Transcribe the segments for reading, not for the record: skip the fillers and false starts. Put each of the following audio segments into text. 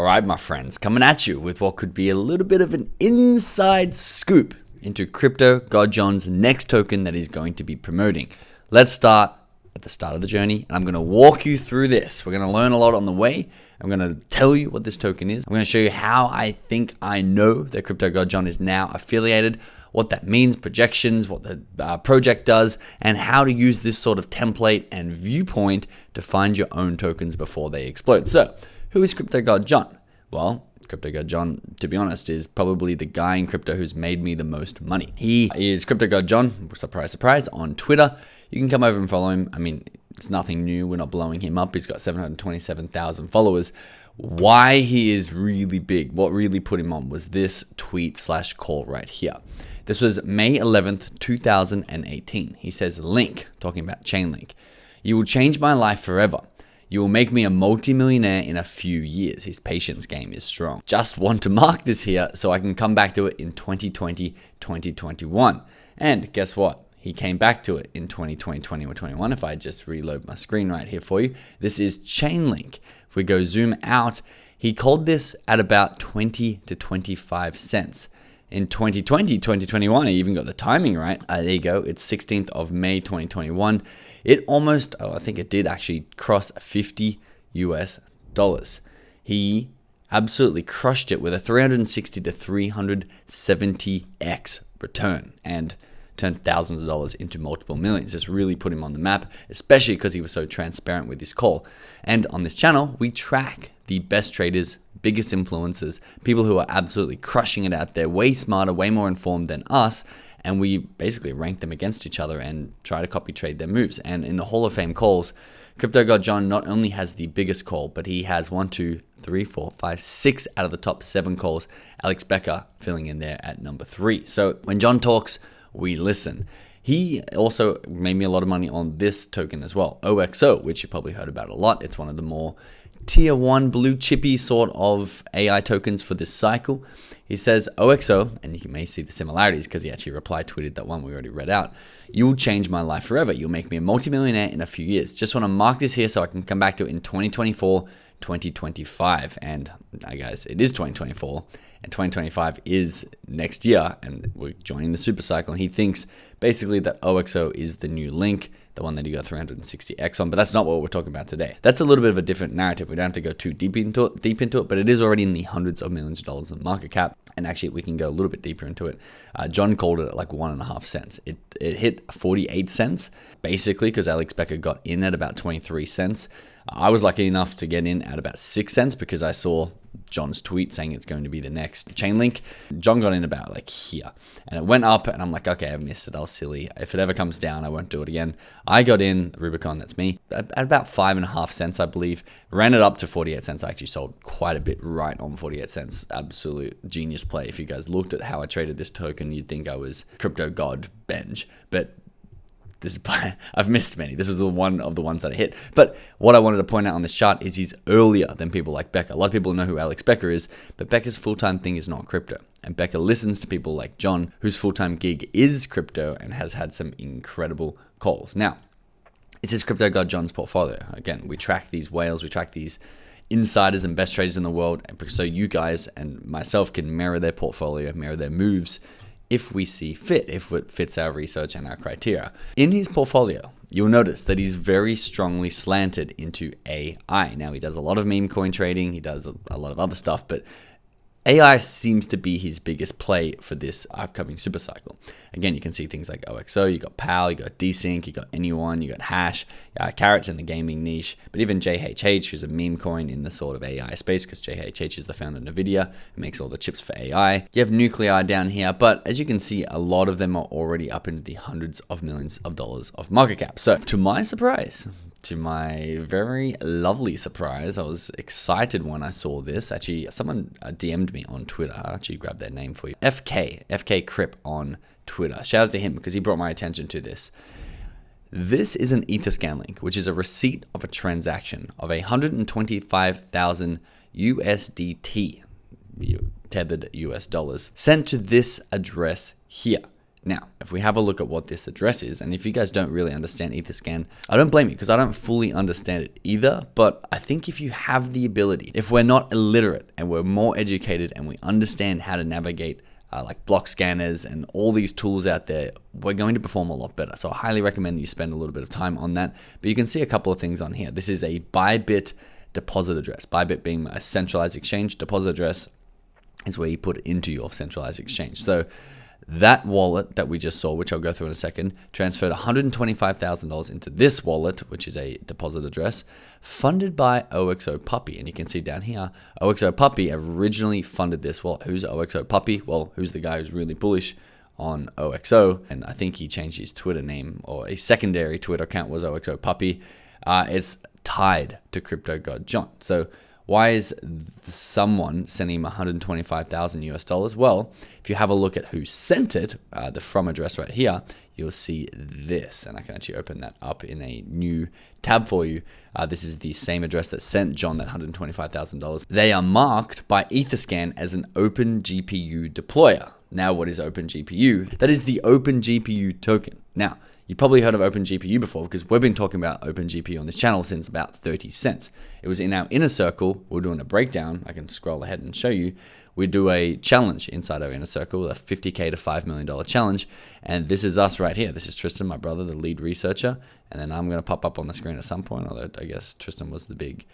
All right, my friends, coming at you with what could be a little bit of an inside scoop into CryptoGodJohn's next token that he's going to be promoting. Let's start at the start of the journey, and I'm going to walk you through this. We're going to learn a lot on the way. I'm going to tell you what this token is. I'm going to show you how I think I know that CryptoGodJohn is now affiliated, what that means, projections, what the project does, and how to use this sort of template and viewpoint to find your own tokens before they explode. So, who is CryptoGodJohn? Well, CryptoGodJohn, to be honest, is probably the guy in crypto who's made me the most money. He is CryptoGodJohn, surprise, surprise, on Twitter. You can come over and follow him. I mean, it's nothing new. We're not blowing him up. He's got 727,000 followers. Why he is really big, what really put him on was this tweet/call right here. This was May 11th, 2018. He says, link, talking about Chainlink. You will change my life forever. You will make me a multi-millionaire in a few years. His patience game is strong. Just want to mark this here so I can come back to it in 2020, 2021. And guess what? He came back to it in 2020, 2021. If I just reload my screen right here for you, this is Chainlink. If we go zoom out, he called this at about 20 to 25 cents. In 2020, 2021, he even got the timing right. There you go. It's 16th of May, 2021. It almost, I think it did actually cross $50 US. He absolutely crushed it with a 360 to 370x return and turned thousands of dollars into multiple millions. This really put him on the map, especially because he was so transparent with his call. And on this channel, we track the best traders, biggest influencers, people who are absolutely crushing it out there, way smarter, way more informed than us. And we basically rank them against each other and try to copy trade their moves. And in the Hall of Fame calls, CryptoGodJohn not only has the biggest call, but he has 6 out of the top 7 calls. Alex Becker filling in there at number 3. So when John talks, we listen. He also made me a lot of money on this token as well, OXO, which you probably heard about a lot. It's one of the more tier 1 blue chippy sort of AI tokens for this cycle. He says OXO, and you may see the similarities because he actually tweeted that one we already read out. You will change my life forever. You'll make me a multimillionaire in a few years. Just want to mark this here so I can come back to it in 2024, 2025. And guys, it is 2024 and 2025 is next year. And we're joining the super cycle. And he thinks basically that OXO is the new link, the one that you got 360x on, but that's not what we're talking about today. That's a little bit of a different narrative. We don't have to go too deep into it, but it is already in the hundreds of millions of dollars in market cap. And actually, we can go a little bit deeper into it. John called it at like 1.5 cents. It hit 48 cents, basically, because Alex Becker got in at about 23 cents. I was lucky enough to get in at about 6 cents because I saw John's tweet saying it's going to be the next Chainlink. John got in about like here, and it went up, and I'm like, okay, I've missed it. I was silly. If it ever comes down, I won't do it again. I got in Rubicon, that's me, at about 5.5 cents, I believe. Ran it up to 48 cents. I actually sold quite a bit right on 48 cents. Absolute genius play. If you guys looked at how I traded this token, you'd think I was crypto god Benj, but I've missed many. This is one of the ones that I hit. But what I wanted to point out on this chart is he's earlier than people like Becker. A lot of people know who Alex Becker is, but Becker's full-time thing is not crypto. And Becker listens to people like John, whose full-time gig is crypto and has had some incredible calls. Now, this is CryptoGodJohn's portfolio. Again, we track these whales, we track these insiders and best traders in the world, so you guys and myself can mirror their portfolio, mirror their moves, if we see fit, if it fits our research and our criteria. In his portfolio, you'll notice that he's very strongly slanted into AI. Now, he does a lot of meme coin trading, he does a lot of other stuff, but AI seems to be his biggest play for this upcoming super cycle. Again, you can see things like OXO, you got PAL, you got Desync, you got Anyone, you got Hash, Carrots in the gaming niche, but even JHH, who's a meme coin in the sort of AI space, because JHH is the founder of NVIDIA, who makes all the chips for AI. You have Nuclei down here, but as you can see, a lot of them are already up into the hundreds of millions of dollars of market cap. So, to my surprise, to my very lovely surprise, I was excited when I saw this. Actually, someone DM'd me on Twitter. I'll actually grab their name for you. FK Crip on Twitter. Shout out to him because he brought my attention to this. This is an Etherscan link, which is a receipt of a transaction of 125,000 USDT, tethered US dollars, sent to this address here. Now, if we have a look at what this address is, and if you guys don't really understand Etherscan, I don't blame you because I don't fully understand it either. But I think if you have the ability, if we're not illiterate and we're more educated and we understand how to navigate like block scanners and all these tools out there, we're going to perform a lot better. So I highly recommend that you spend a little bit of time on that. But you can see a couple of things on here. This is a Bybit deposit address. Bybit being a centralized exchange, deposit address is where you put it into your centralized exchange. So that wallet that we just saw, which I'll go through in a second, transferred $125,000 into this wallet, which is a deposit address, funded by OXO Puppy. And you can see down here, OXO Puppy originally funded this wallet. Who's OXO Puppy? Well, who's the guy who's really bullish on OXO? And I think he changed his Twitter name, or a secondary Twitter account was OXO Puppy. It's tied to CryptoGodJohn. So why is someone sending him $125,000 US? Well, if you have a look at who sent it, the from address right here, you'll see this. And I can actually open that up in a new tab for you. This is the same address that sent John that $125,000. They are marked by Etherscan as an OpenGPU deployer. Now, what is OpenGPU? That is the OpenGPU token. Now, you've probably heard of OpenGPU before because we've been talking about OpenGPU on this channel since about 30 cents. It was in our inner circle. We're doing a breakdown. I can scroll ahead and show you. We do a challenge inside our inner circle, a $50K to $5 million challenge. And this is us right here. This is Tristan, my brother, the lead researcher. And then I'm going to pop up on the screen at some point, although I guess Tristan was the big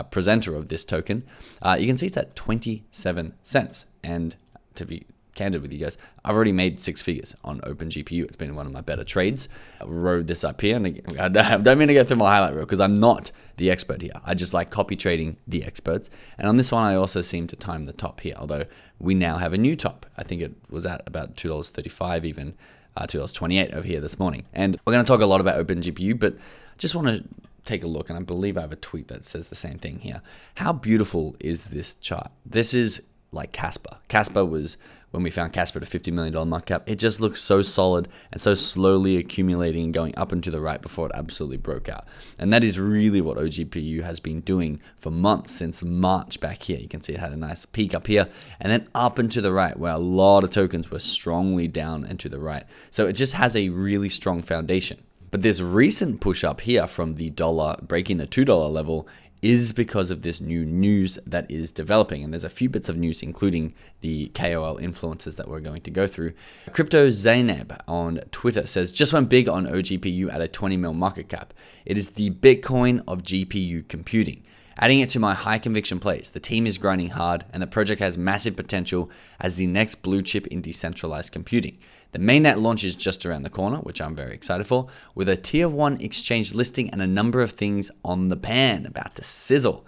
presenter of this token. You can see it's at 27 cents. And to be candid with you guys, I've already made 6 figures on OpenGPU. It's been one of my better trades. I rode this up here, and I don't mean to get through my highlight reel because I'm not the expert here. I just like copy trading the experts. And on this one, I also seem to time the top here, although we now have a new top. I think it was at about $2.35, even $2.28 over here this morning. And we're going to talk a lot about OpenGPU, but I just want to take a look, and I believe I have a tweet that says the same thing here. How beautiful is this chart? This is like Casper. Casper was when we found Casper at a $50 million market cap. It just looks so solid and so slowly accumulating and going up and to the right before it absolutely broke out. And that is really what OGPU has been doing for months, since March back here. You can see it had a nice peak up here and then up and to the right, where a lot of tokens were strongly down and to the right. So it just has a really strong foundation. But this recent push up here from the dollar, breaking the $2 level, is because of this new news that is developing. And there's a few bits of news, including the KOL influencers that we're going to go through. Crypto Zainab on Twitter says, just went big on OGPU at a 20 mil market cap. It is the Bitcoin of GPU computing. Adding it to my high conviction plays, the team is grinding hard and the project has massive potential as the next blue chip in decentralized computing. The mainnet launch is just around the corner, which I'm very excited for, with a tier 1 exchange listing and a number of things on the pan about to sizzle.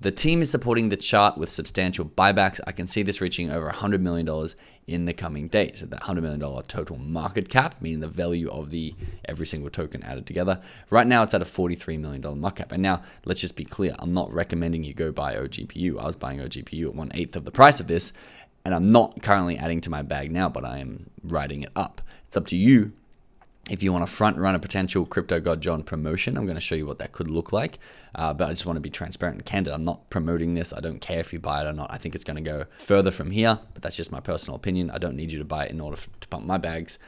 The team is supporting the chart with substantial buybacks. I can see this reaching over $100 million in the coming days. That $100 million total market cap, meaning the value of every single token added together. Right now, it's at a $43 million market cap. And now, let's just be clear. I'm not recommending you go buy OGPU. I was buying OGPU at 1/8 of the price of this. And I'm not currently adding to my bag now, but I am writing it up. It's up to you. If you want to front run a potential CryptoGodJohn promotion, I'm going to show you what that could look like. But I just want to be transparent and candid. I'm not promoting this. I don't care if you buy it or not. I think it's going to go further from here, but that's just my personal opinion. I don't need you to buy it in order to pump my bags.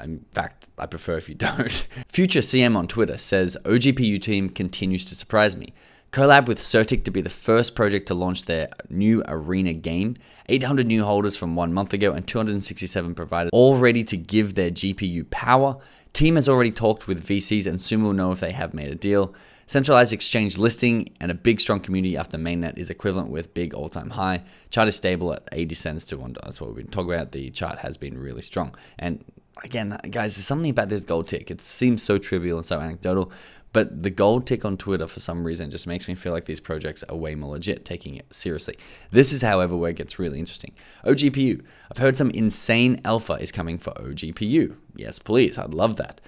In fact, I prefer if you don't. Future CM on Twitter says, OGPU team continues to surprise me. Collab with Certic to be the first project to launch their new arena game. 800 new holders from 1 month ago and 267 providers all ready to give their GPU power. Team has already talked with VCs and soon we'll know if they have made a deal. Centralized exchange listing and a big strong community after mainnet is equivalent with big all-time high. Chart is stable at 80 cents to $1. That's what we've been talking about. The chart has been really strong. And again, guys, there's something about this gold tick. It seems so trivial and so anecdotal, but the gold tick on Twitter for some reason just makes me feel like these projects are way more legit, taking it seriously. This is, however, where it gets really interesting. OGPU. I've heard some insane alpha is coming for OGPU. Yes, please. I'd love that.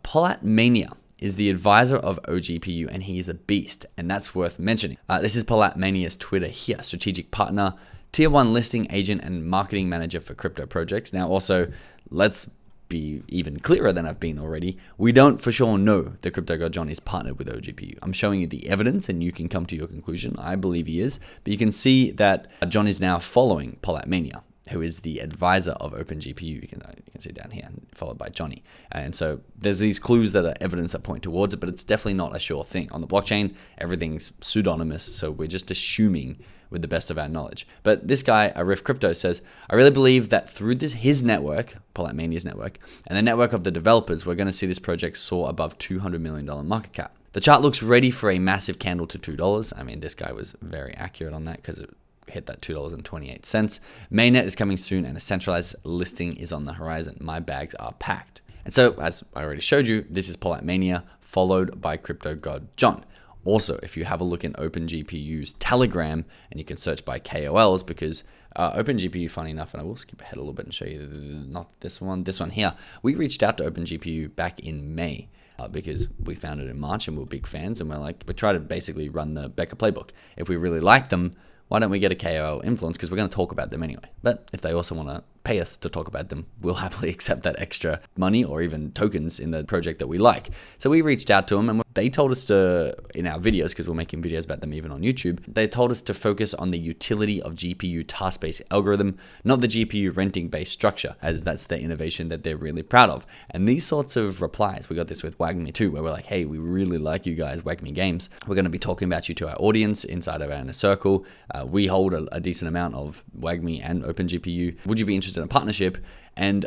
Polat Mania is the advisor of OGPU, and he is a beast, and that's worth mentioning. This is Polat Mania's Twitter here. Strategic partner, tier 1 listing agent, and marketing manager for crypto projects. Now, also, let's be even clearer than I've been already. We don't for sure know that CryptoGodJohn is partnered with OGPU. I'm showing you the evidence and you can come to your conclusion. I believe he is, but you can see that John is now following Polat Mania. who is the advisor of OpenGPU. You can see down here, followed by Johnny. And so there's these clues that are evidence that point towards it, but it's definitely not a sure thing. On the blockchain, everything's pseudonymous, so we're just assuming with the best of our knowledge. But this guy, Arif Crypto, says, I really believe that through his network, Polite Mania's network, and the network of the developers, we're going to see this project soar above $200 million market cap. The chart looks ready for a massive candle to $2. I mean, this guy was very accurate on that because it hit that $2.28. Mainnet is coming soon and a centralized listing is on the horizon. My bags are packed. And so, as I already showed you, this is Polite Mania followed by CryptoGodJohn. Also, if you have a look in OpenGPU's Telegram, and you can search by KOLs, because OpenGPU, funny enough, and I will skip ahead a little bit and show you, not this one here. We reached out to OpenGPU back in May because we found it in March and we were big fans, and we're like, we try to basically run the Becker playbook. If we really like them, why don't we get a KOL influence? Because we're going to talk about them anyway. But if they also want to pay us to talk about them, we'll happily accept that extra money or even tokens in the project that we like. So we reached out to them, and they told us to, in our videos, because we're making videos about them even on YouTube, they told us to focus on the utility of GPU task-based algorithm, not the GPU renting-based structure, as that's the innovation that they're really proud of. And these sorts of replies, we got this with WagMe too, where we're like, hey, we really like you guys, WagMe Games. We're going to be talking about you to our audience inside of our inner circle. We hold a decent amount of WagMe and OpenGPU. Would you be interested in a partnership? And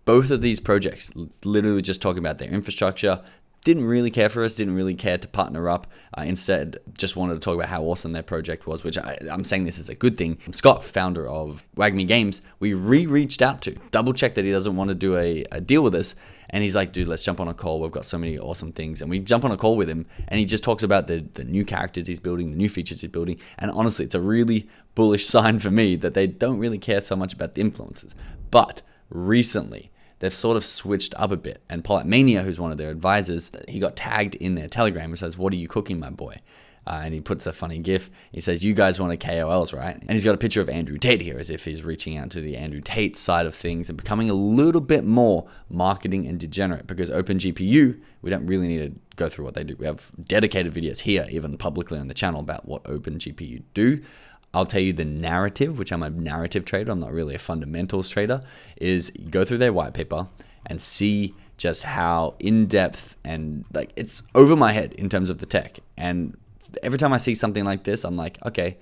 both of these projects, literally just talking about their infrastructure, didn't really care for us, didn't really care to partner up. Instead, just wanted to talk about how awesome their project was, which I'm saying this is a good thing. Scott, founder of WagMe Games, we reached out to, double check that he doesn't want to do a deal with us. And he's like, dude, let's jump on a call. We've got so many awesome things. And we jump on a call with him, and he just talks about the new characters he's building, the new features he's building. And honestly, it's a really bullish sign for me that they don't really care so much about the influencers. But recently, they've sort of switched up a bit. And Polite Mania, who's one of their advisors, he got tagged in their Telegram and says, what are you cooking, my boy? And he puts a funny gif. He says, you guys want a KOLs, right? And he's got a picture of Andrew Tate here, as if he's reaching out to the Andrew Tate side of things and becoming a little bit more marketing and degenerate, because OpenGPU, we don't really need to go through what they do. We have dedicated videos here, even publicly on the channel, about what OpenGPU do. I'll tell you the narrative, which I'm a narrative trader, I'm not really a fundamentals trader, is go through their white paper and see just how in-depth and like it's over my head in terms of the tech. And every time I see something like this, I'm like, okay,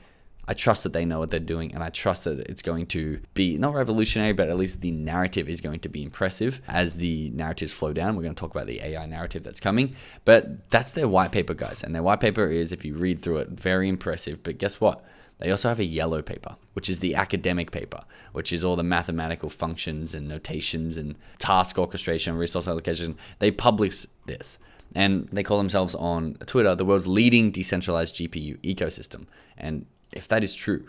I trust that they know what they're doing, and I trust that it's going to be not revolutionary, but at least the narrative is going to be impressive as the narratives flow down. We're going to talk about the AI narrative that's coming, but that's their white paper, guys. And their white paper is, if you read through it, very impressive. But guess what? They also have a yellow paper, which is the academic paper, which is all the mathematical functions and notations and task orchestration, resource allocation. They publish this, and they call themselves on Twitter the world's leading decentralized GPU ecosystem. And if that is true,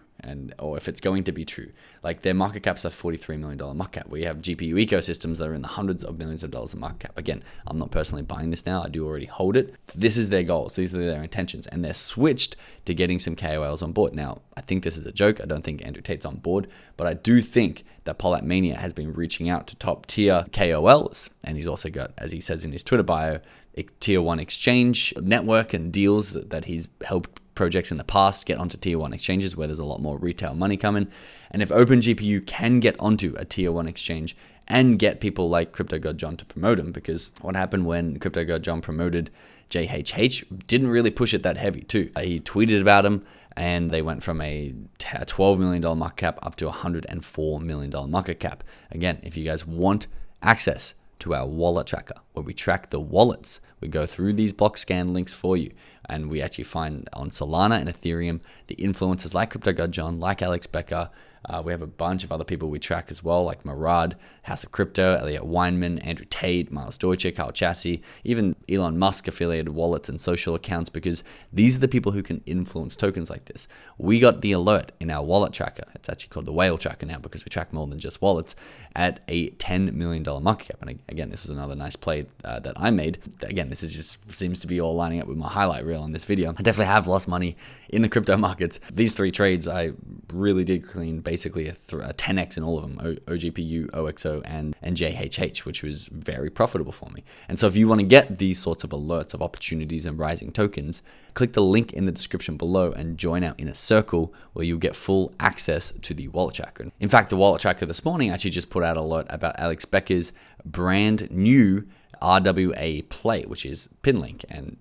or if it's going to be true, like their market cap's a $43 million market cap. We have GPU ecosystems that are in the hundreds of millions of dollars of market cap. Again, I'm not personally buying this now. I do already hold it. This is their goals. These are their intentions. And they're switched to getting some KOLs on board. Now, I think this is a joke. I don't think Andrew Tate's on board, but I do think that Polite Mania has been reaching out to top tier KOLs. And he's also got, as he says in his Twitter bio, a tier one exchange network and deals that he's helped projects in the past get onto tier one exchanges where there's a lot more retail money coming. And if OpenGPU can get onto a tier one exchange and get people like CryptoGodJohn to promote him, because what happened when CryptoGodJohn promoted JHH didn't really push it that heavy too. He tweeted about him, and they went from a $12 million market cap up to a $104 million market cap. Again, if you guys want access to our wallet tracker, where we track the wallets, we go through these block scan links for you, and we actually find on Solana and Ethereum the influencers like CryptoGodJohn, like Alex Becker. We have a bunch of other people we track as well, like Murad, House of Crypto, Elliot Weinman, Andrew Tate, Miles Deutsche, Carl Chassis, even Elon Musk affiliated wallets and social accounts, because these are the people who can influence tokens like this. We got the alert in our wallet tracker. It's actually called the whale tracker now, because we track more than just wallets, at a $10 million market cap. And again, this is another nice play that I made. Again, this is just seems to be all lining up with my highlight reel on this video. I definitely have lost money in the crypto markets. These three trades I really did clean basically a 10x in all of them, OGPU, OXO, and JHH, which was very profitable for me. And so if you want to get these sorts of alerts of opportunities and rising tokens, click the link in the description below and join our inner circle where you'll get full access to the wallet tracker. In fact, the wallet tracker this morning actually just put out an alert about Alex Becker's brand new RWA play, which is Pinlink, and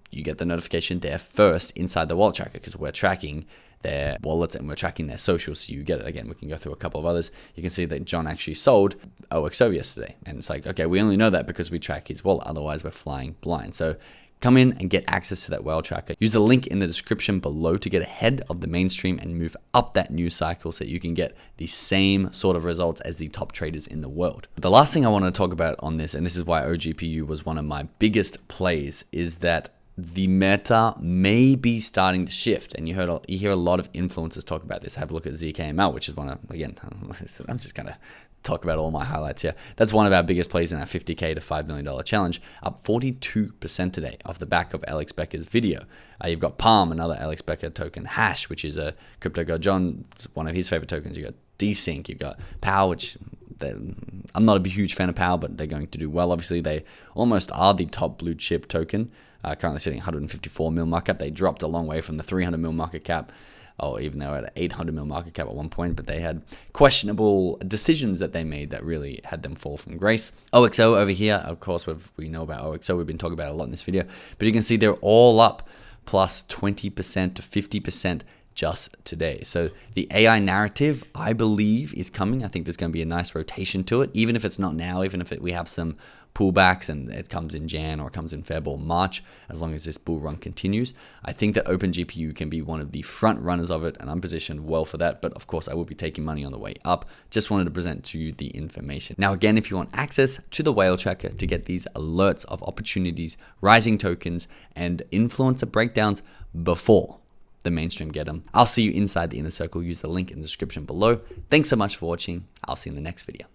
you get the notification there first inside the wallet tracker because we're tracking their wallets and we're tracking their socials. So you get it. Again, we can go through a couple of others. You can see that John actually sold OXO yesterday. And it's like, okay, we only know that because we track his wallet. Otherwise, we're flying blind. So come in and get access to that wallet tracker. Use the link in the description below to get ahead of the mainstream and move up that news cycle so that you can get the same sort of results as the top traders in the world. The last thing I want to talk about on this, and this is why OGPU was one of my biggest plays, is that the meta may be starting to shift, and you hear a lot of influencers talk about this. Have a look at ZKML, which is one of, again, I'm just gonna talk about all my highlights here. That's one of our biggest plays in our 50K to $5 million challenge, up 42% today off the back of Alex Becker's video. You've got Palm, another Alex Becker token, Hash, which is a CryptoGodJohn's, one of his favorite tokens. You got Desync, you've got Power, which I'm not a huge fan of Power, but they're going to do well. Obviously, they almost are the top blue chip token. Currently sitting 154 mil market cap. They dropped a long way from the 300 mil market cap. Oh, even though at an 800 mil market cap at one point, but they had questionable decisions that they made that really had them fall from grace. OXO over here, of course, we know about OXO. We've been talking about it a lot in this video, but you can see they're all up plus 20% to 50% just today. So the AI narrative, I believe, is coming. I think there's going to be a nice rotation to it, even if it's not now, even if we have some pullbacks and it comes in Jan or it comes in Feb or March, as long as this bull run continues. I think that OpenGPU can be one of the front runners of it, and I'm positioned well for that. But of course, I will be taking money on the way up. Just wanted to present to you the information. Now, again, if you want access to the whale tracker to get these alerts of opportunities, rising tokens, and influencer breakdowns before the mainstream get them, I'll see you inside the inner circle. Use the link in the description below. Thanks so much for watching. I'll see you in the next video.